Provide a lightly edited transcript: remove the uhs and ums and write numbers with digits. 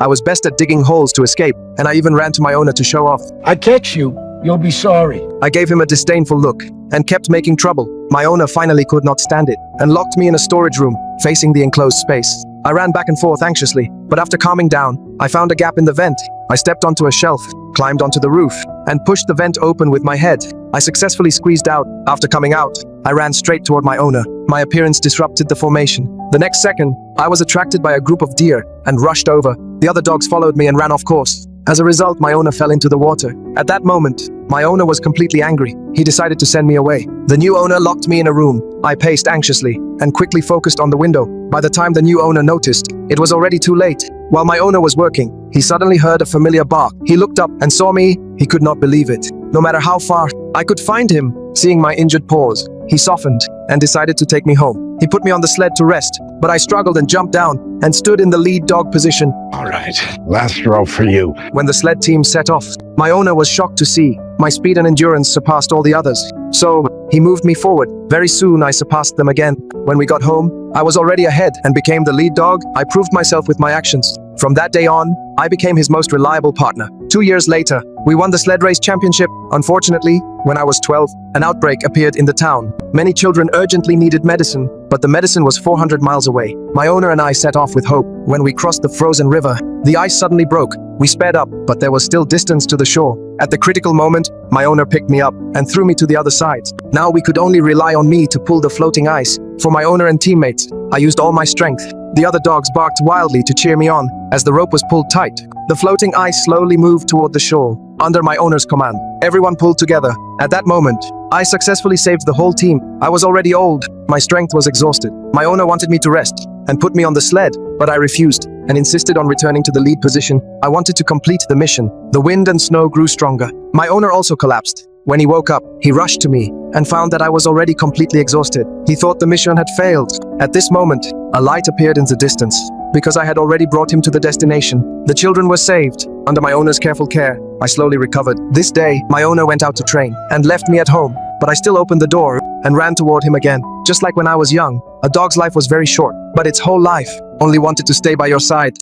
I was best at digging holes to escape, and I even ran to my owner to show off. I catch you, you'll be sorry. I gave him a disdainful look and kept making trouble. My owner finally could not stand it and locked me in a storage room facing the enclosed space. I ran back and forth anxiously, but after calming down, I found a gap in the vent. I stepped onto a shelf, climbed onto the roof, and pushed the vent open with my head. I successfully squeezed out. After coming out, I ran straight toward my owner. My appearance disrupted the formation. The next second, I was attracted by a group of deer and rushed over. The other dogs followed me and ran off course. As a result, my owner fell into the water. At that moment, my owner was completely angry. He decided to send me away. The new owner locked me in a room. I paced anxiously and quickly focused on the window. By the time the new owner noticed, it was already too late. While my owner was working, he suddenly heard a familiar bark. He looked up and saw me. He could not believe it. No matter how far I could find him, seeing my injured paws, he softened and decided to take me home. He put me on the sled to rest, but I struggled and jumped down and stood in the lead dog position. All right, last row for you. When the sled team set off, my owner was shocked to see my speed and endurance surpassed all the others. So, he moved me forward. Very soon, I surpassed them again. When we got home, I was already ahead and became the lead dog. I proved myself with my actions. From that day on, I became his most reliable partner. 2 years later, we won the sled race championship. Unfortunately, when I was 12, an outbreak appeared in the town. Many children urgently needed medicine, but the medicine was 400 miles away. My owner and I set off with hope. When we crossed the frozen river, the ice suddenly broke. We sped up, but there was still distance to the shore. At the critical moment, my owner picked me up and threw me to the other side. Now we could only rely on me to pull the floating ice. For my owner and teammates, I used all my strength. The other dogs barked wildly to cheer me on as the rope was pulled tight. The floating ice slowly moved toward the shore. Under my owner's command, everyone pulled together. At that moment, I successfully saved the whole team. I was already old. My strength was exhausted. My owner wanted me to rest and put me on the sled, but I refused and insisted on returning to the lead position. I wanted to complete the mission. The wind and snow grew stronger. My owner also collapsed. When he woke up, he rushed to me and found that I was already completely exhausted. He thought the mission had failed. At this moment, a light appeared in the distance. Because I had already brought him to the destination, the children were saved. Under my owner's careful care, I slowly recovered. This day, my owner went out to train and left me at home, but I still opened the door and ran toward him again. Just like when I was young, a dog's life was very short, but its whole life only wanted to stay by your side.